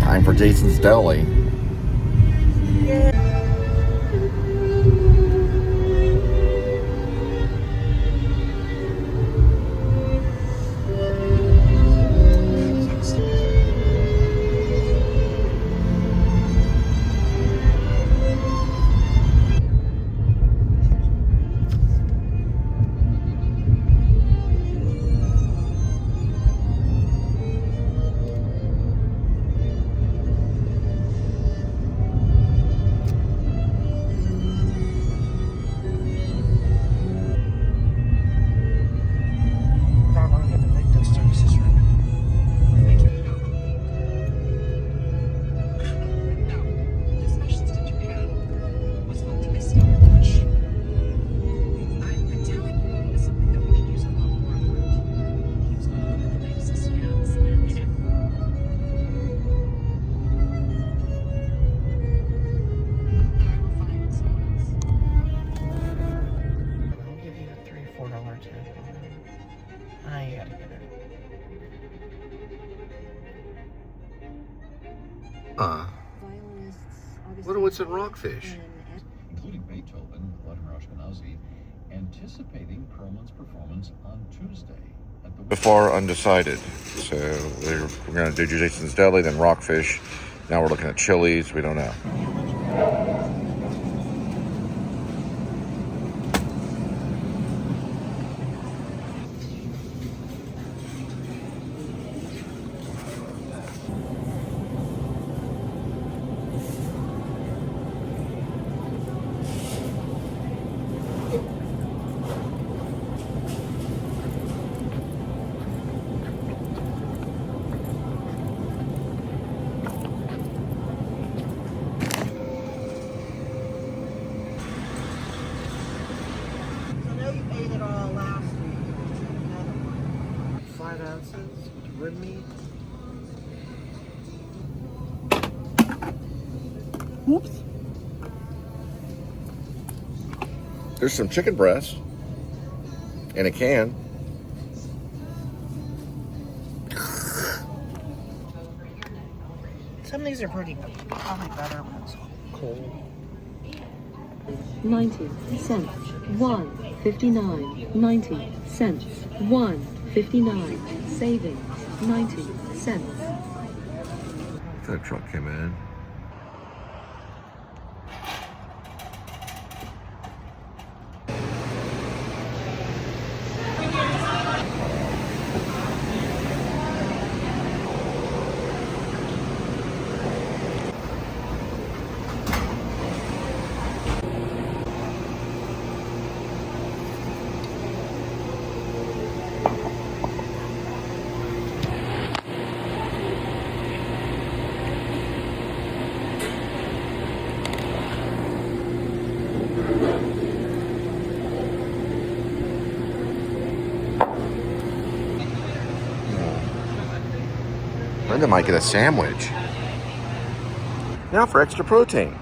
Time for Jason's Deli. What's in Rockfish? Including Beethoven, Vladimir Ashkenazi, anticipating Perlman's performance on Tuesday. So far undecided. So we're going to do Jason's Deli, then Rockfish. Now we're looking at Chili's. We don't know. Rib meat. Oops. There's some chicken breast in a can. Some of these are probably better when it's cold. 90 cents. 1.59. 90 cents. 1.59. Savings. 90 cents. That truck came in. Linda might get a sandwich. Now for extra protein.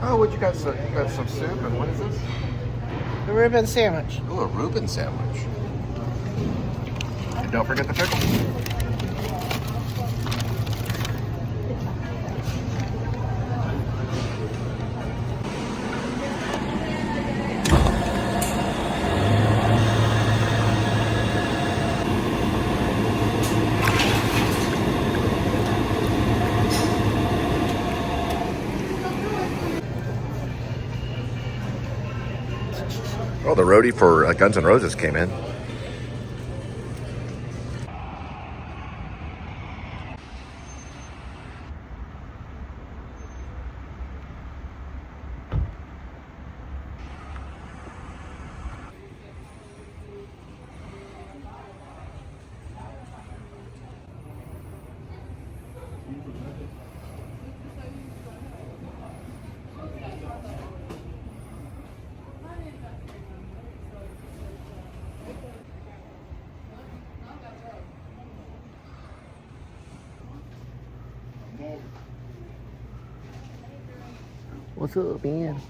Oh, what you got? You got some soup, and what is this? The Reuben sandwich. Oh, a Reuben sandwich. And don't forget the pickles. Oh, the roadie for Guns N' Roses came in. What's up, man?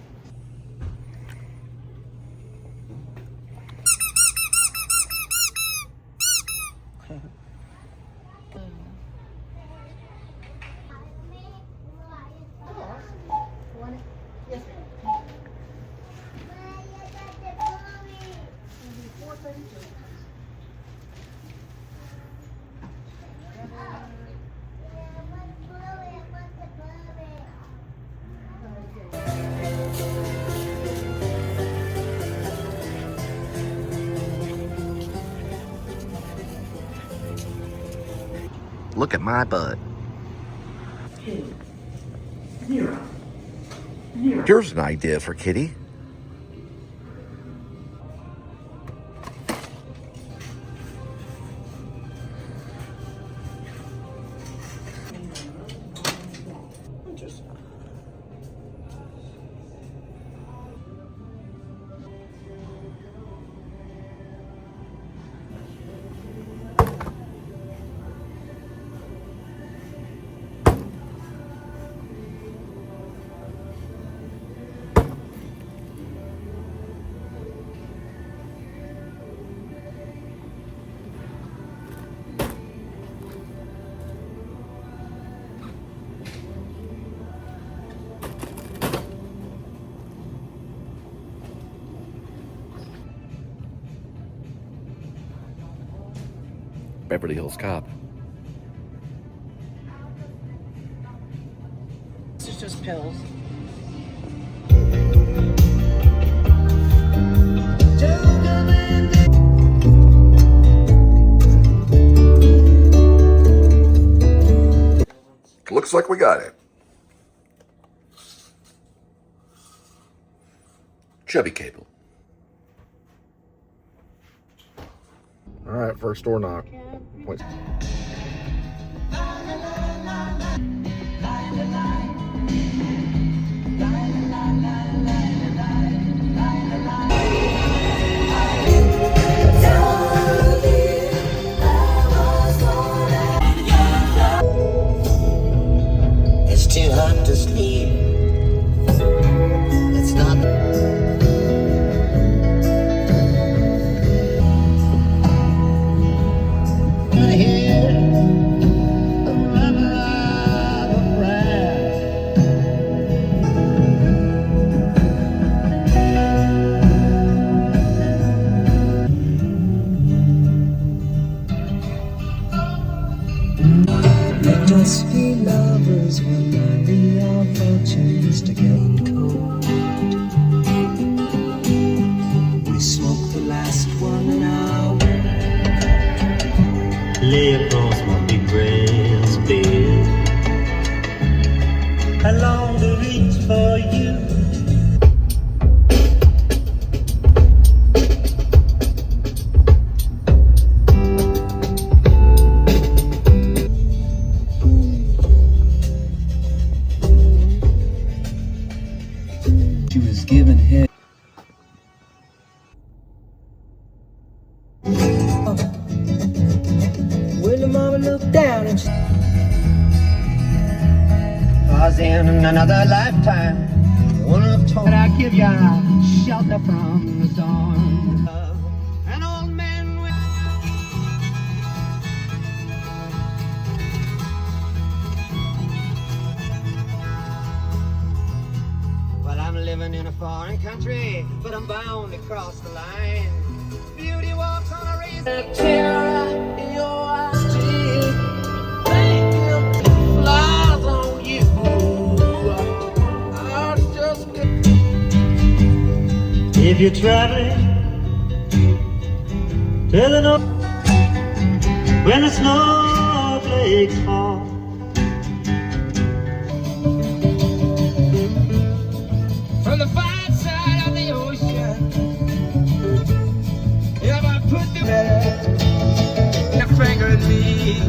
Look at my butt. Here's an idea for Kitty. Beverly Hills Cop. This is just pills. Looks like we got it. Chubby cable. All right, first door knock. Wait. It's too hot to sleep. It's not. Here, a river of a prayer. Let us be lovers when marry our fortunes together cold. We smoke the last one an hour. Lay across my big brass bed. I long to reach for you. She was given head. When the mama looked down and she was in another lifetime. One of told I'd give ya shelter from the storm. An old man with well, I'm living in a foreign country, but I'm bound to cross the line. Beauty walks on a razor. Terror in your eyes. Flies on you. I just if you're traveling to the north, when the snowflakes fall, from the far side of the ocean, if I put the finger at me,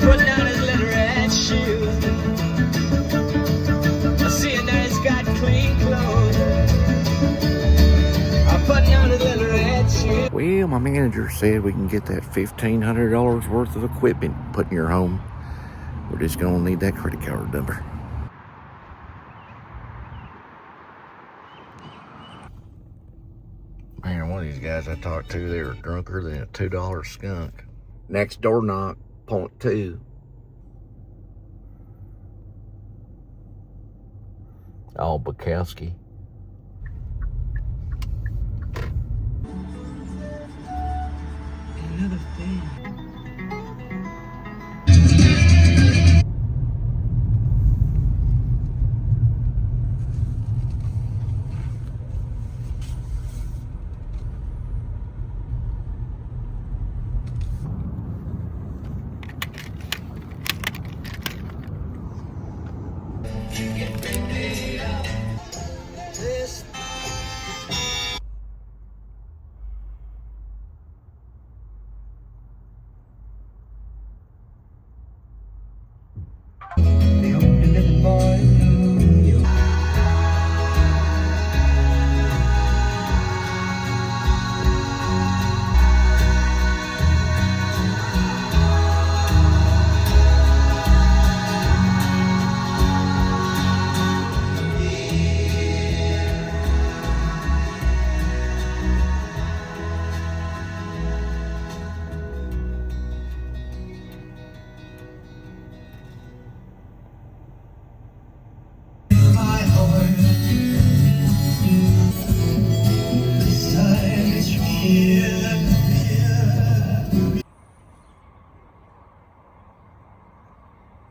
putting on his little red shoes, seeing that he's got clean clothes, I'm putting on his little red shoes. Well, my manager said we can get that $1,500 worth of equipment put in your home. We're just gonna need that credit card number. these guys I talked to, they were drunker than a $2 skunk. Next door knock, point 2. All Bukowski. Another thing.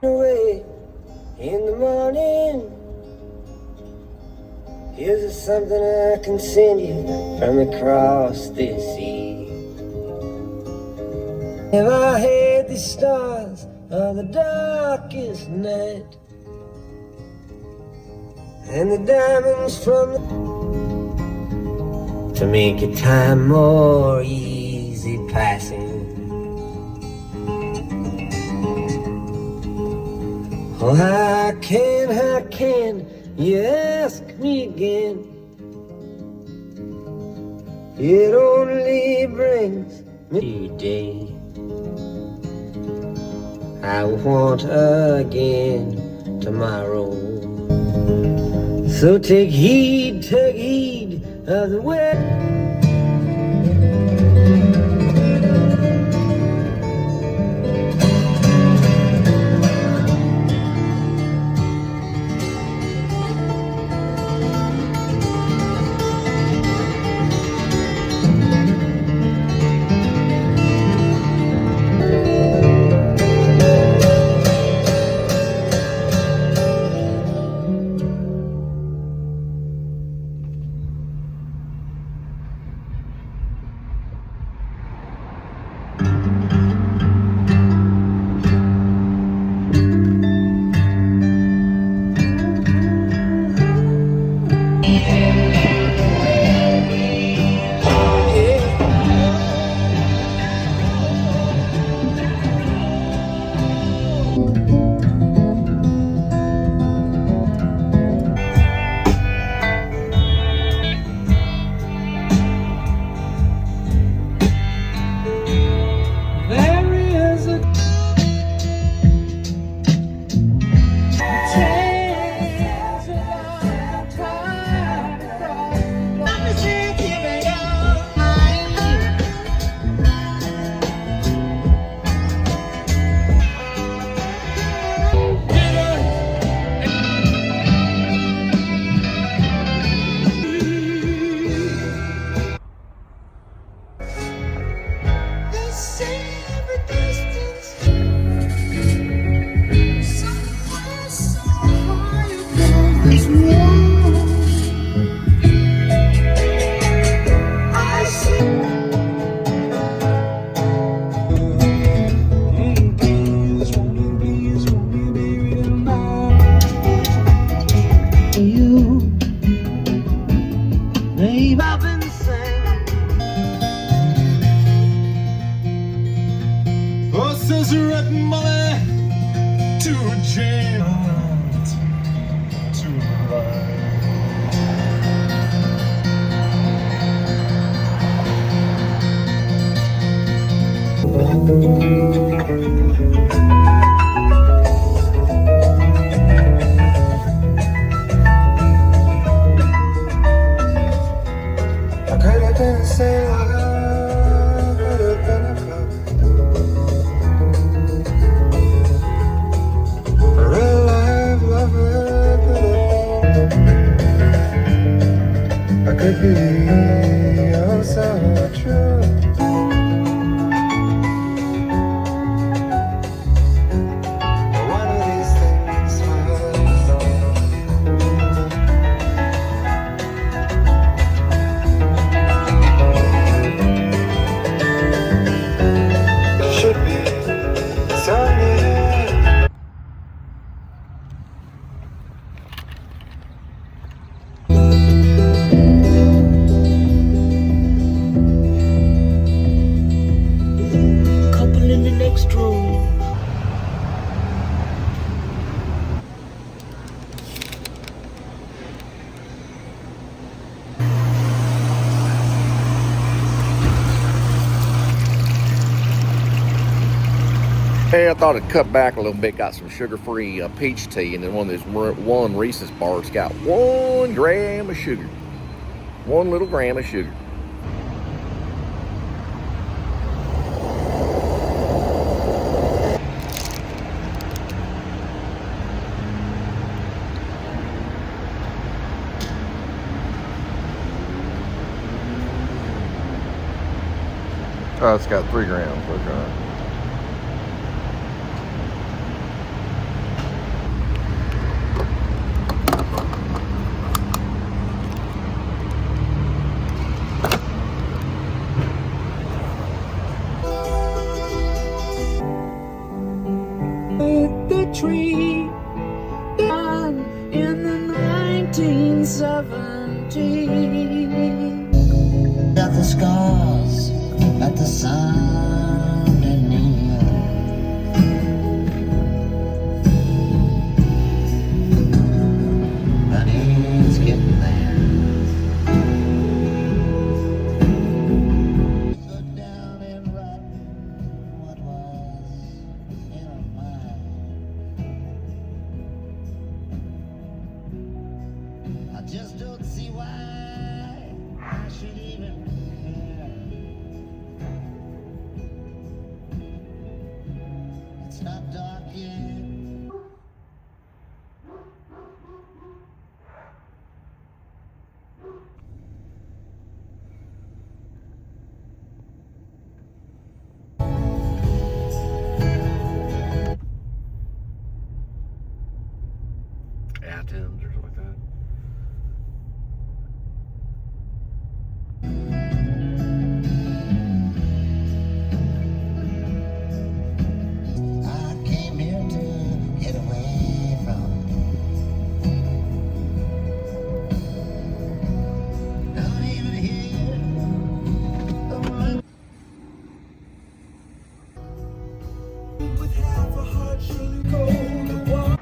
Away in the morning. Here's something I can send you from across this sea. Have I had the stars on the darkest night, and the diamonds from the to make your time more easy passing. Oh, how can you ask me again? It only brings me day. I want again tomorrow. So take heed of the way. I could have been the same. Maybe I'm so true. One of these things must fall. Should be somewhere. Couple in the next room. Hey, I thought I'd cut back a little bit. Got some sugar-free peach tea, and then one of those one Reese's bars got 1 gram of sugar. 1 little gram of sugar. Oh, it's got 3 grams. Okay. The tree down in the 1970s. Got the scars, got the sun in me. But it's getting there. Put down and write what was in our mind. I just don't see why I should even care. It's not dark yet. Athens or something like that. I came here to get away from not even here. With half a heart, surely go to war.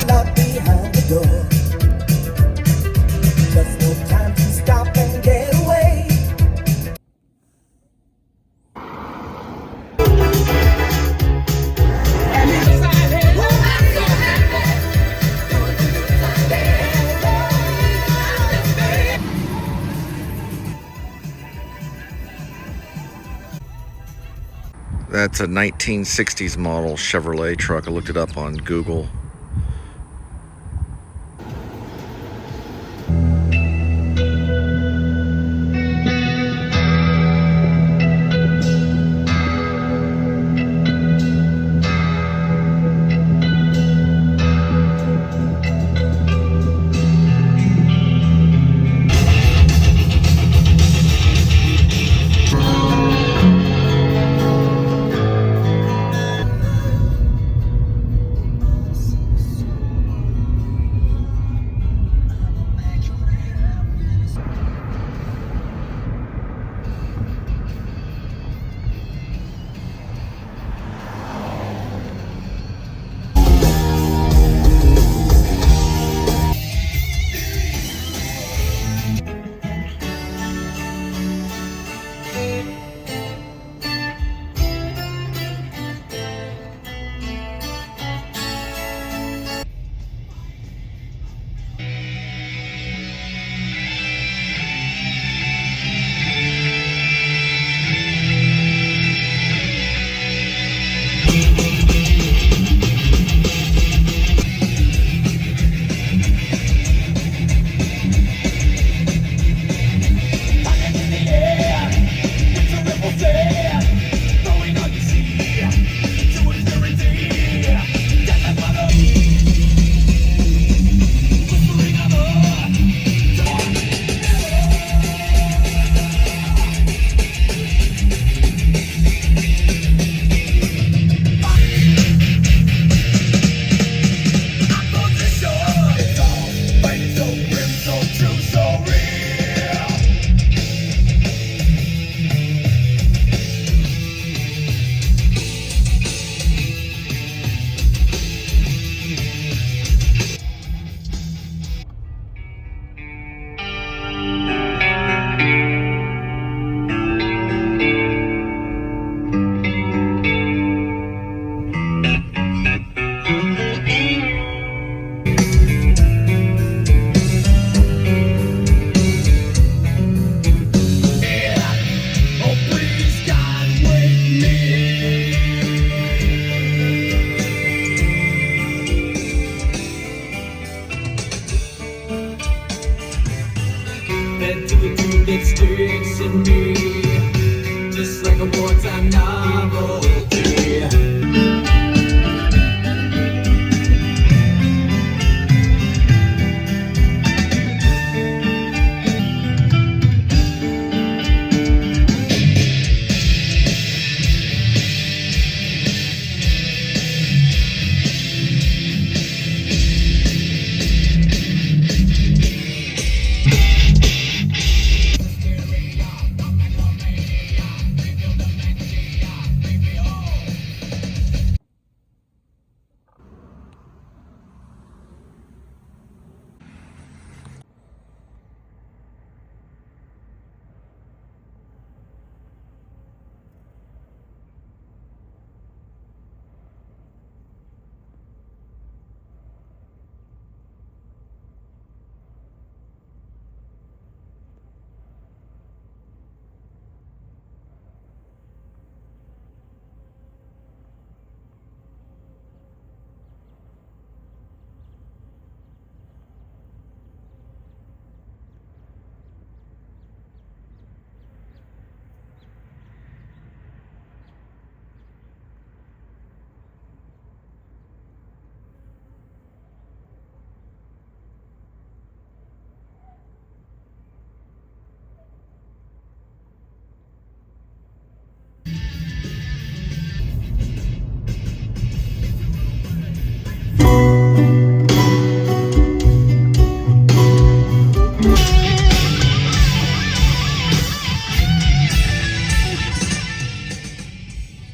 Locked behind the door. Just no time to stop and get away. That's a 1960s model Chevrolet truck. I looked it up on Google.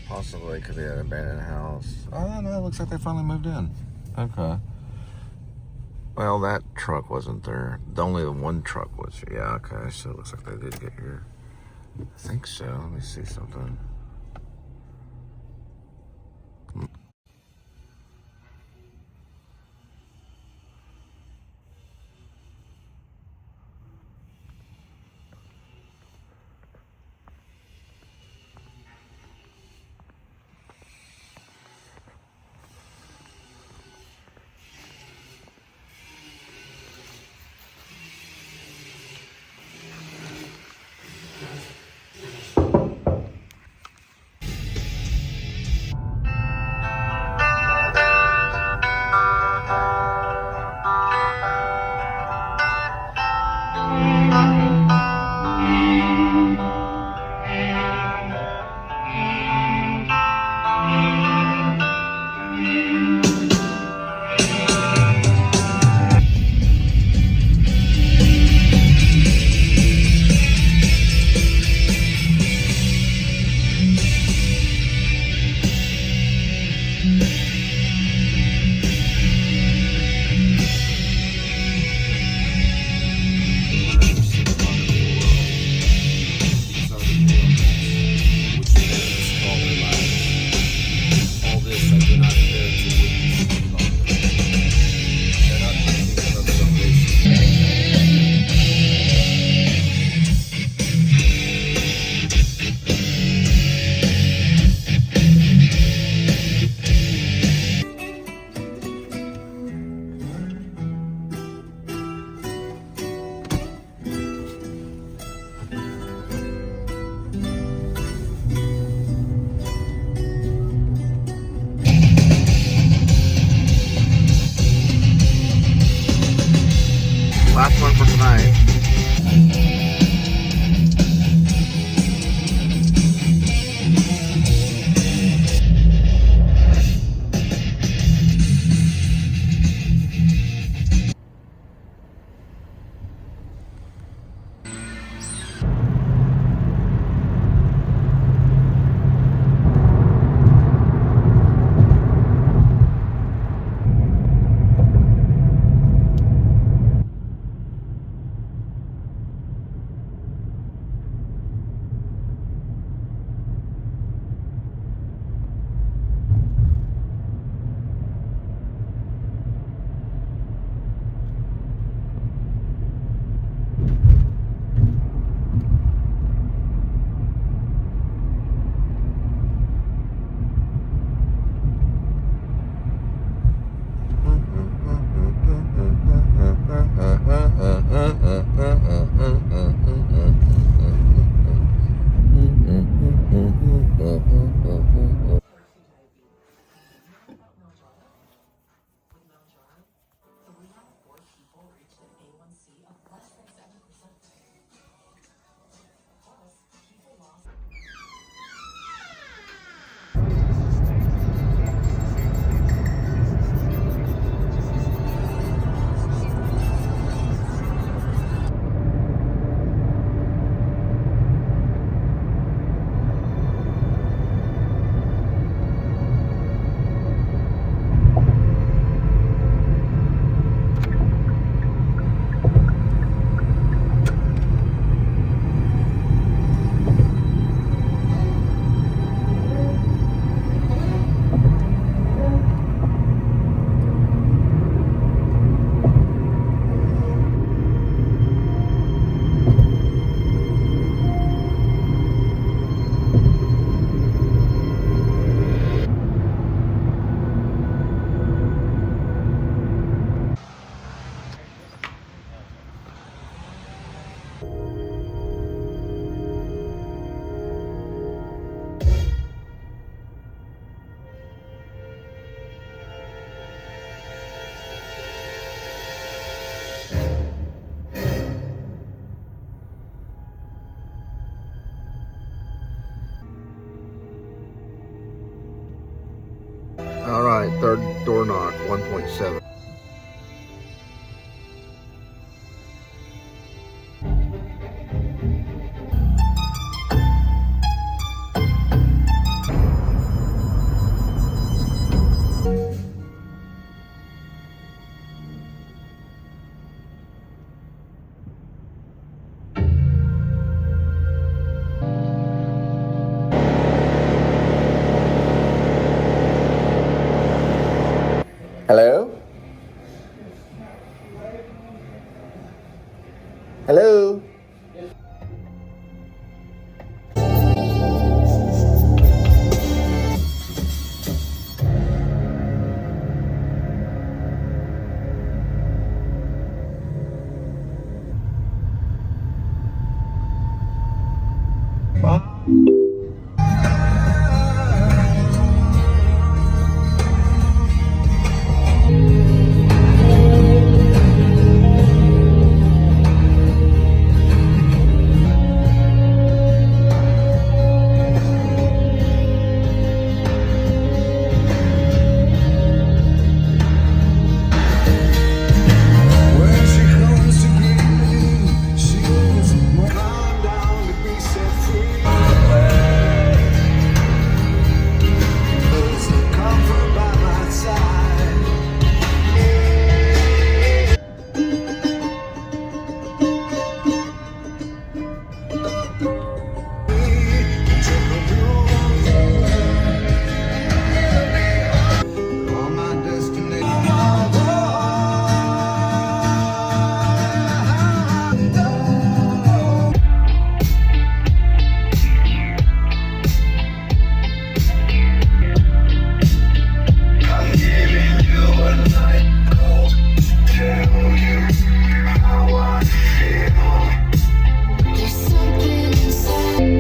Possibly could be an abandoned house. Oh no, it looks like they finally moved in. Okay. Well, that truck wasn't there. Only the one truck was. Yeah, okay. So it looks like they did get here. I think so. Let me see something. Last one for tonight. right, third door knock, 1.7. Hello? Hello? When she comes to greet me, she's gone down to be set free. There's no comfort by my side. Take a view on my destination. I'm giving you a night call to tell you how I feel. There's something inside.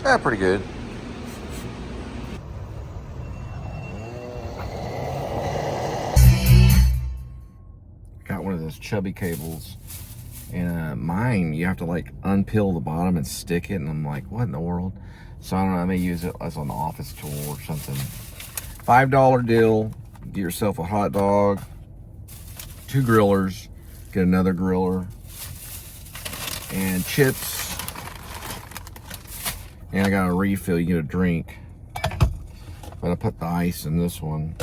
Yeah, pretty good. Got one of those chubby cables, and mine you have to like unpeel the bottom and stick it, and I'm like, what in the world? So I don't know, I may use it as an office tool or something. $5 deal. Get yourself a hot dog, 2 grillers, get another griller, and chips. And I got a refill, you get a drink. But I put the ice in this one.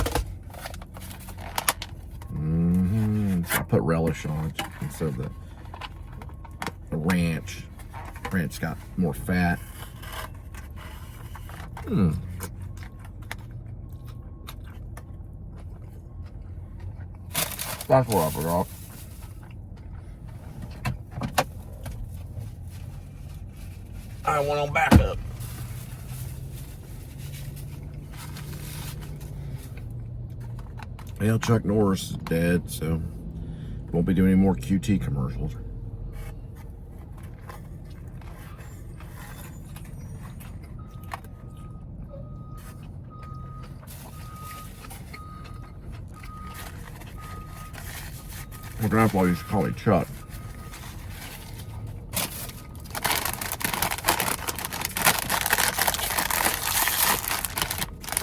I put relish on it instead of the ranch. Ranch got more fat. That's what I forgot. I went on backup. Well, Chuck Norris is dead, so won't be doing any more QT commercials. My grandpa used to call me Chuck.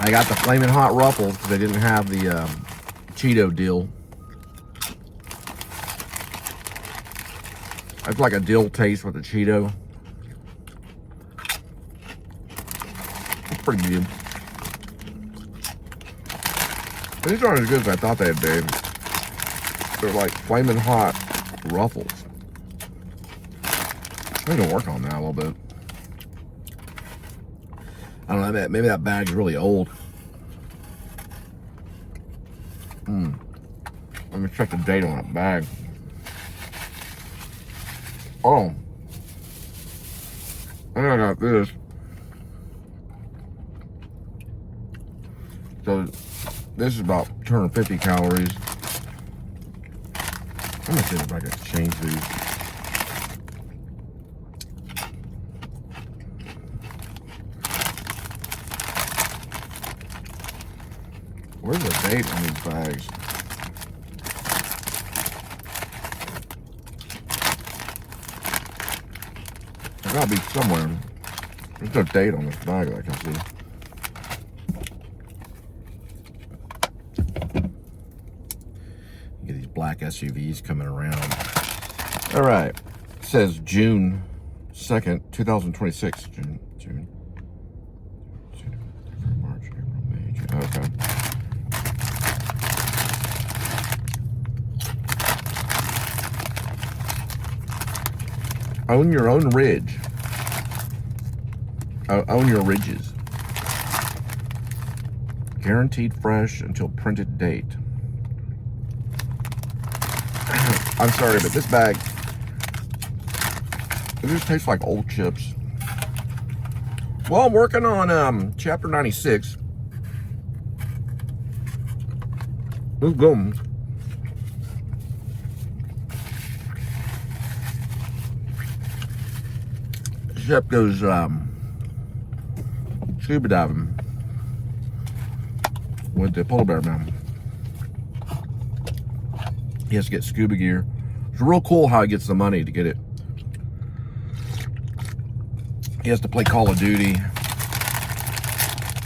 I got the Flamin' Hot Ruffles because they didn't have the Cheeto deal. It's like a dill taste with a Cheeto. It's pretty good. These aren't as good as I thought they'd be. They're like Flamin' Hot Ruffles. I'm gonna work on that a little bit. I don't know, maybe that bag's really old. Let me check the date on that bag. Oh. I think I got this. So, this is about 250 calories. I'm gonna see if I can change these. Where's the date on these bags? There's gotta be somewhere. There's no date on this bag that I can see. Get these black SUVs coming around. All right, it says June 2nd, 2026. June, March, April, May, June. Okay. Own your own ridge. Own your ridges. Guaranteed fresh until printed date. I'm sorry, but this bag, it just tastes like old chips. Well, I'm working on chapter 96. Let's go. Shep goes scuba diving with the polar bear man. He has to get scuba gear. It's real cool how he gets the money to get it. He has to play Call of Duty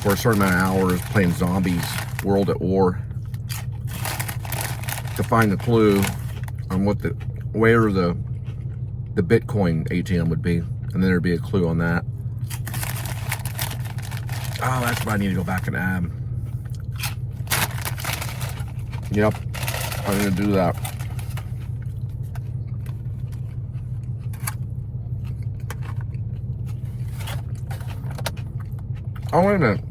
for a certain amount of hours, playing zombies, World at War, to find the clue on where the Bitcoin ATM would be. And then there'd be a clue on that. Oh, that's what I need to go back and add. Yep, I'm gonna do that. Oh, wait a minute.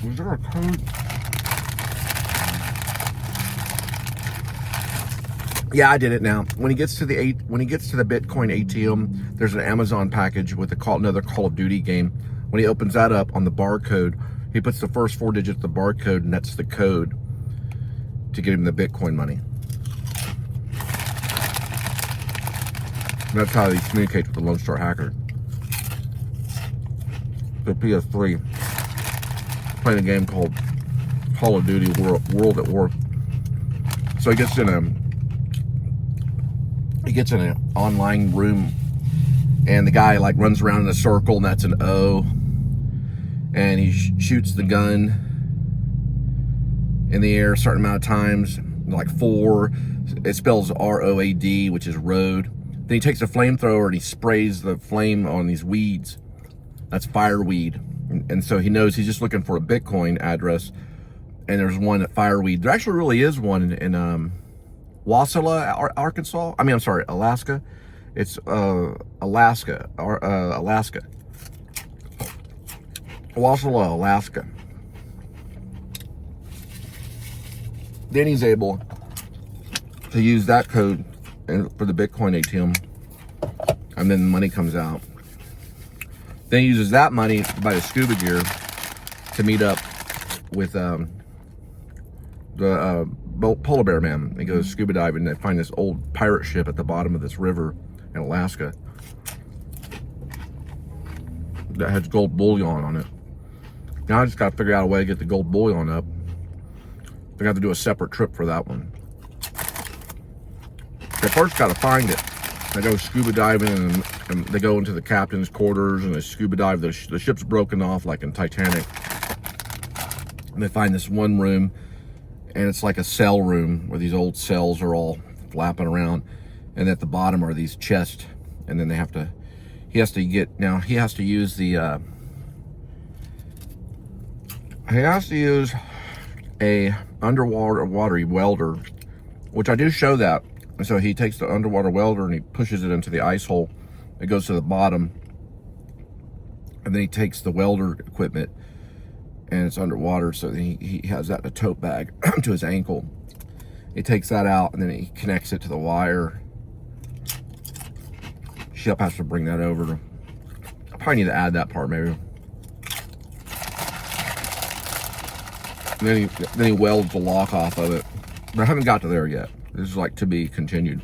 Was there a code? Yeah, I did it now. When he gets to the Bitcoin ATM, there's an Amazon package with another Call of Duty game. When he opens that up, on the barcode, he puts the first 4 digits of the barcode, and that's the code to get him the Bitcoin money. And that's how he communicates with the Lone Star Hacker. The PS3, playing a game called Call of Duty World at War. So he gets in an online room, and the guy like runs around in a circle, and that's an O, and he shoots the gun in the air a certain amount of times, like 4. It spells R-O-A-D, which is road. Then he takes a flamethrower and he sprays the flame on these weeds. That's fireweed. And so he knows he's just looking for a Bitcoin address. And there's one at fireweed. There actually really is one in Wasilla, Arkansas. I mean, I'm sorry, Alaska. It's Alaska. Wasilla, Alaska. Then he's able to use that code for the Bitcoin ATM, and then the money comes out. Then he uses that money to buy the scuba gear to meet up with the polar bear man. He goes scuba diving and they find this old pirate ship at the bottom of this river in Alaska that has gold bullion on it. Now I just got to figure out a way to get the gold bullion up. They're gonna have to do a separate trip for that one. They first got to find it. They go scuba diving and they go into the captain's quarters and they scuba dive. The ship's broken off like in Titanic. And they find this one room, and it's like a cell room where these old cells are all flapping around. And at the bottom are these chests. And then he has to use a underwater welder, which I do show that. And so he takes the underwater welder and he pushes it into the ice hole. It goes to the bottom. And then he takes the welder equipment and it's underwater. So then he has that in a tote bag to his ankle. He takes that out and then he connects it to the wire. Shep has to bring that over. I probably need to add that part maybe. And then he welds the lock off of it. But I haven't got to there yet. This is like to be continued.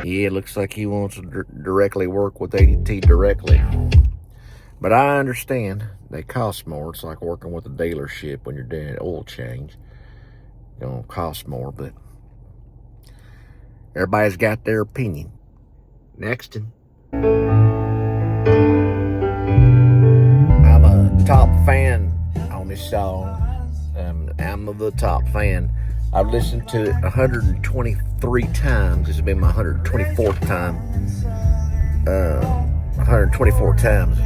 Yeah, it looks like he wants to directly work with ADT directly. But I understand they cost more. It's like working with a dealership when you're doing an oil change. It's gonna cost more, but everybody's got their opinion. Next. I'm a top fan on this song. I'm the top fan. I've listened to it 123 times. This has been my 124th time. 124 times.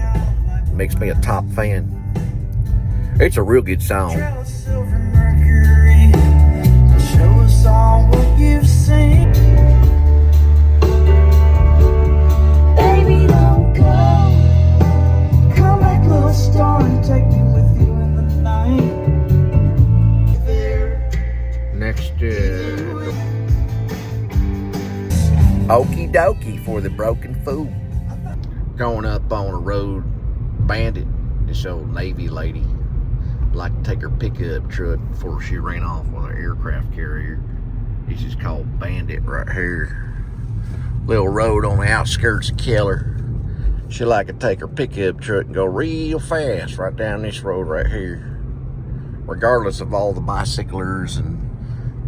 Makes me a top fan. It's a real good song. Baby, don't go. Come back, little star, and take me with you in the night. Next, Okie dokie for the broken fool. Going up on a road, Bandit, this old Navy lady, like to take her pickup truck before she ran off with an aircraft carrier. This is called Bandit right here. Little road on the outskirts of Keller. She like to take her pickup truck and go real fast right down this road right here, regardless of all the bicyclers and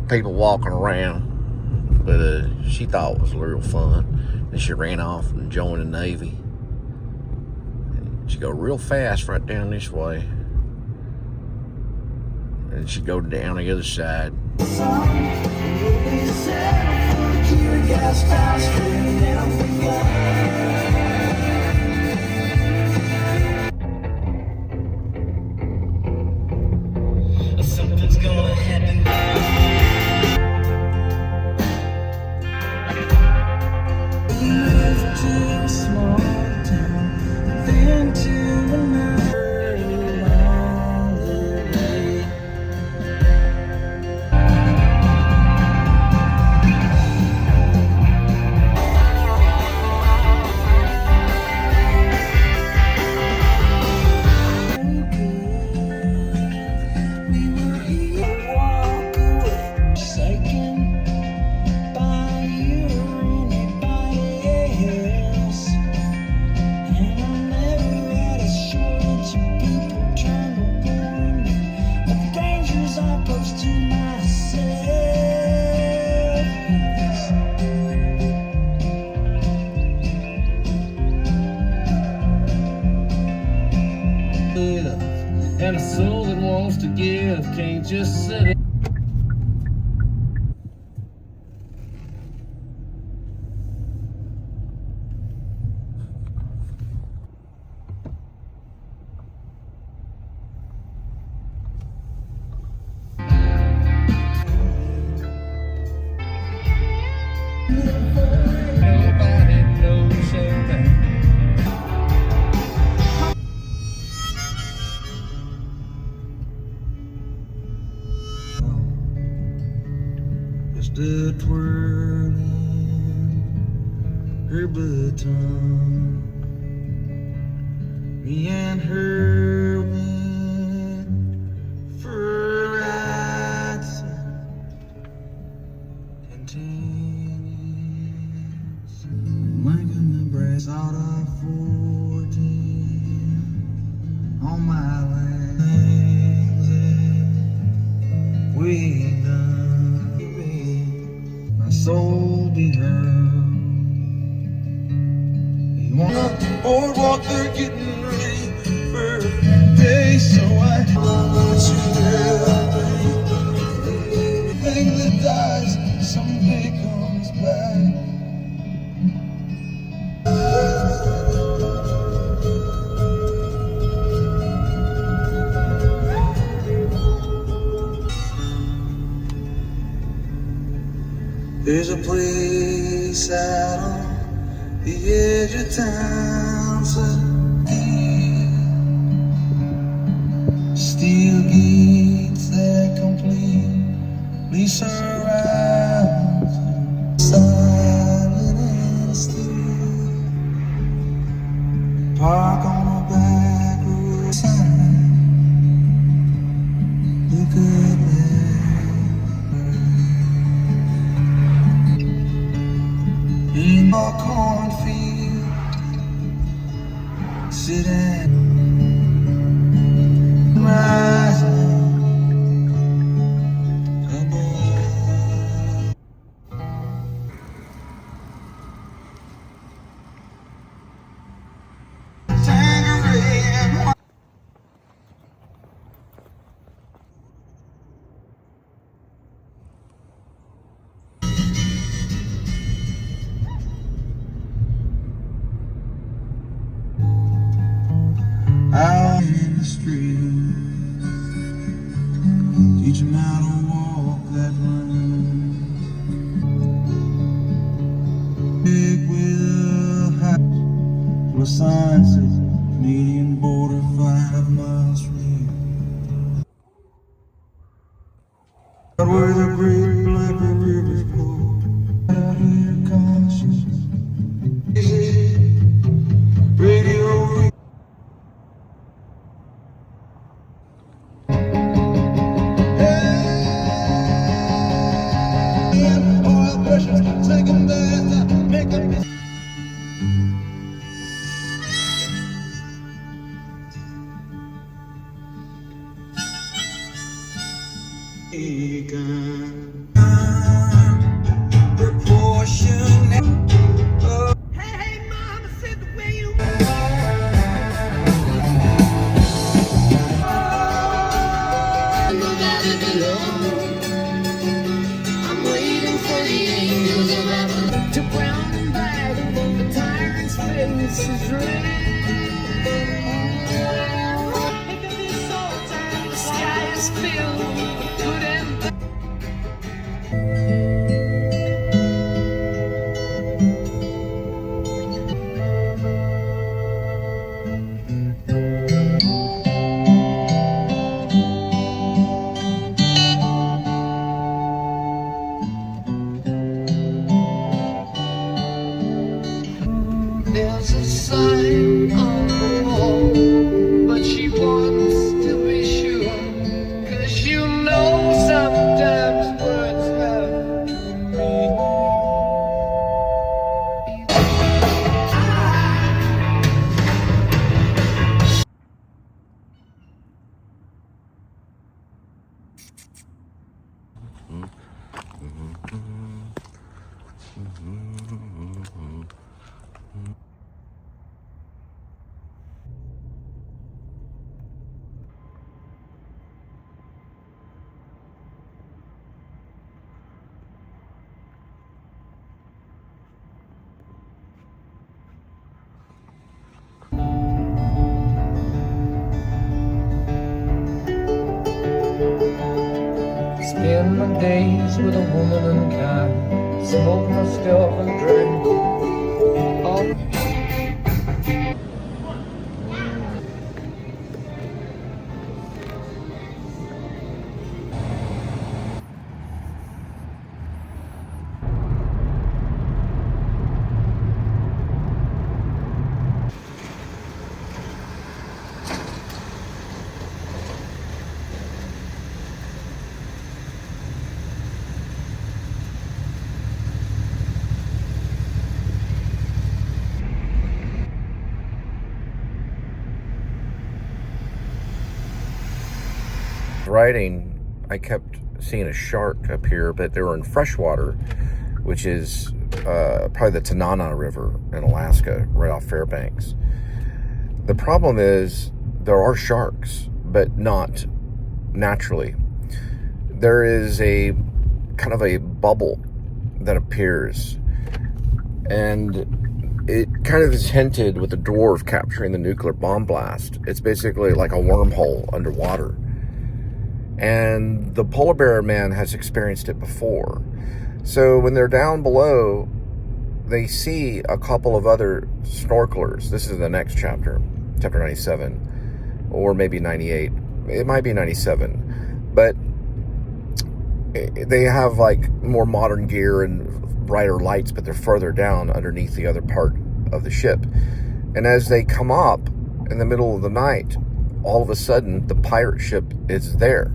people walking around. But she thought it was real fun. And she ran off and joined the Navy. She go real fast right down this way. And she go down the other side. Something's gonna happen. We moved to a small town, then to another along the way. We were here, walk away, forsaken by you or anybody else. And I never had assurance of people trying to warn me of the dangers I pose to myself. And a soul that wants to give can't just sit it. Nobody knows that. Just a twirling her baton. Me and her went for rides and tennis. Making the brass out of 14 on my legs. We done, my soul be heard. You want up the boardwalk, they're getting ready for a day, so I want you there, baby. Thing that dies someday comes back. There's a place out on the edge of town, so steel gates that completely surround, silent and still. Park on a back road sign, look up there in our cornfield, sit and rising above. Tangerine. Out in the street, teach 'em how to walk that line. Big with a house, full of signs that Canadian border 5 miles from here. Out where the great black rivers flow, out here conscious, easy, radio. this is real. The sky is filled with good and bad. There's a sign on the wall, but she wants to be sure. 'Cause you know sometimes words have to mean. Spend my days with a woman unkind, smoke my stuff and drink. Riding, I kept seeing a shark appear, but they were in freshwater, which is probably the Tanana River in Alaska, right off Fairbanks. The problem is there are sharks, but not naturally. There is a kind of a bubble that appears, and it kind of is hinted with the dwarf capturing the nuclear bomb blast. It's basically like a wormhole underwater. And the polar bear man has experienced it before. So when they're down below, they see a couple of other snorkelers. This is the next chapter, chapter 97, or maybe 98. It might be 97. But they have like more modern gear and brighter lights, but they're further down underneath the other part of the ship. And as they come up in the middle of the night, all of a sudden the pirate ship is there.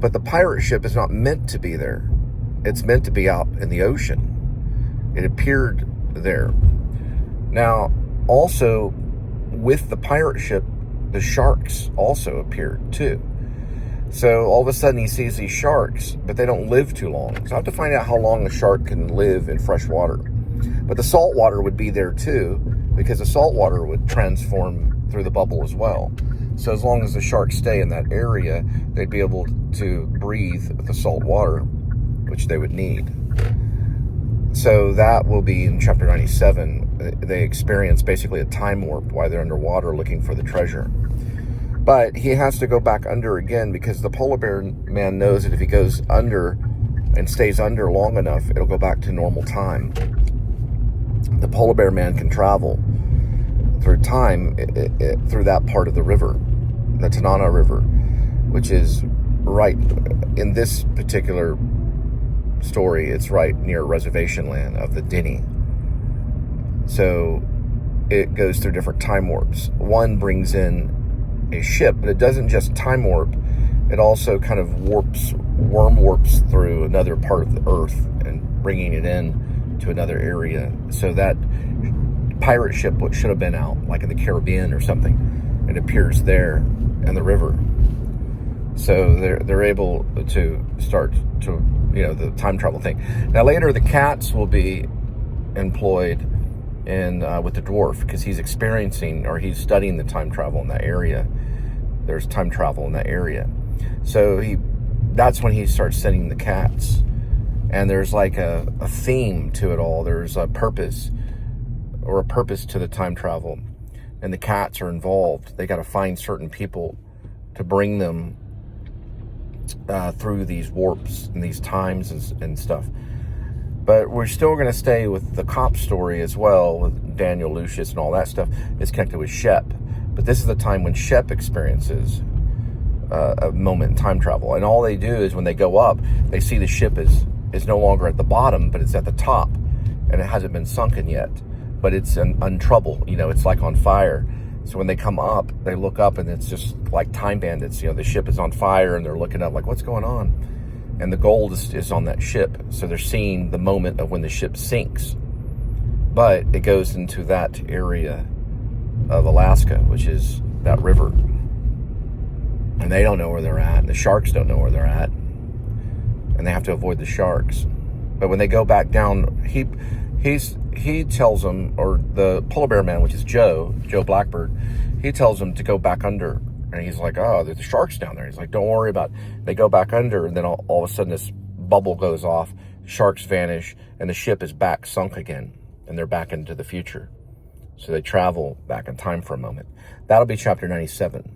But the pirate ship is not meant to be there. It's meant to be out in the ocean. It appeared there. Now, also with the pirate ship, the sharks also appeared too. So all of a sudden he sees these sharks, but they don't live too long. So I have to find out how long a shark can live in fresh water. But the salt water would be there too, because the salt water would transform through the bubble as well. So as long as the sharks stay in that area, they'd be able to breathe the salt water, which they would need. So that will be in chapter 97. They experience basically a time warp while they're underwater looking for the treasure. But he has to go back under again, because the polar bear man knows that if he goes under and stays under long enough, it'll go back to normal time. The polar bear man can travel through time through that part of the river, the Tanana River, which is right in this particular story. It's right near reservation land of the Deli. So it goes through different time warps. One brings in a ship, but it doesn't just time warp. It also kind of worm warps through another part of the earth and bringing it in to another area. So that pirate ship, what should have been out like in the Caribbean or something, it appears there in the river. So they're able to start to, the time travel thing. Now later the cats will be employed in with the dwarf, because he's experiencing, or he's studying the time travel in that area. There's time travel in that area. So that's when he starts sending the cats. And there's like a theme to it all. There's a purpose, or a purpose to the time travel, and the cats are involved. They got to find certain people to bring them through these warps and these times and stuff. But we're still going to stay with the cop story as well, with Daniel Lucius and all that stuff. It's connected with Shep. But this is the time when Shep experiences a moment in time travel. And all they do is when they go up, they see the ship is no longer at the bottom, but it's at the top. And it hasn't been sunken yet. But it's untroubled. You know, it's like on fire. So when they come up, they look up and it's just like time bandits. You know, the ship is on fire and they're looking up like, what's going on? And the gold is on that ship. So they're seeing the moment of when the ship sinks. But it goes into that area of Alaska, which is that river. And they don't know where they're at. And the sharks don't know where they're at. And they have to avoid the sharks. But when they go back down, he tells them, or the polar bear man, which is Joe Blackbird, he tells them to go back under. And he's like, oh, there's the sharks down there. He's like, don't worry about it. They go back under, and then all of a sudden this bubble goes off, sharks vanish, and the ship is back sunk again. And they're back into the future. So they travel back in time for a moment. That'll be chapter 97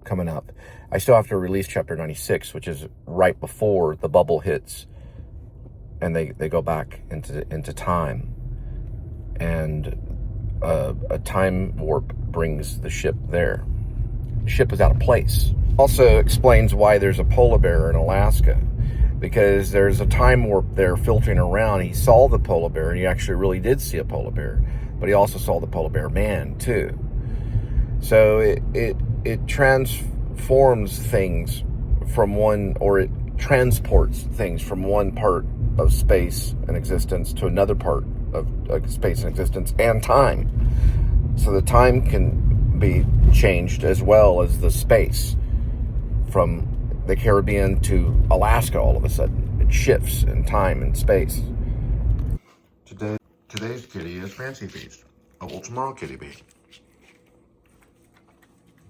coming up. I still have to release chapter 96, which is right before the bubble hits. And they go back into time. And a time warp brings the ship there. The ship is out of place. Also explains why there's a polar bear in Alaska. Because there's a time warp there filtering around. He saw the polar bear, and he actually really did see a polar bear. But he also saw the polar bear man, too. So it transforms things from one, or it transports things from one part of space and existence to another part of space and existence and time. So the time can be changed as well as the space. From the Caribbean to Alaska all of a sudden. It shifts in time and space. Today's kitty is Fancy Feast. Oh, well, tomorrow kitty be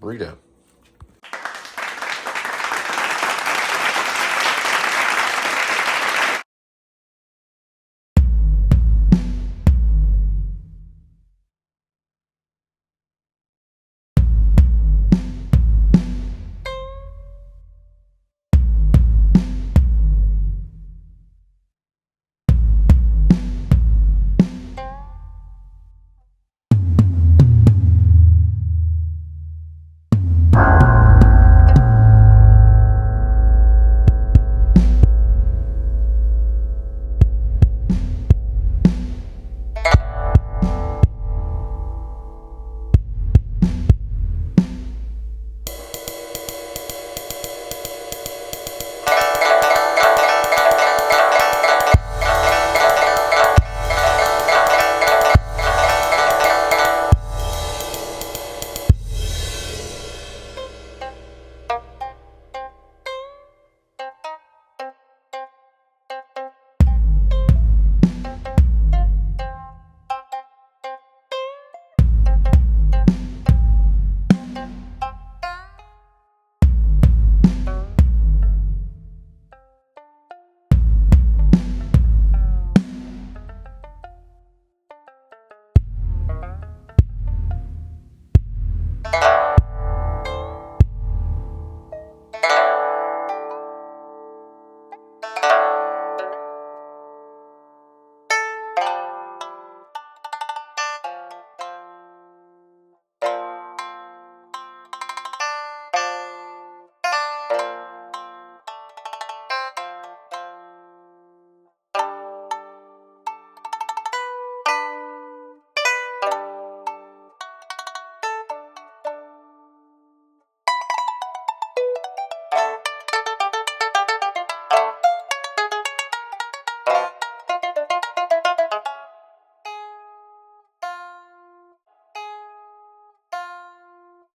burrito.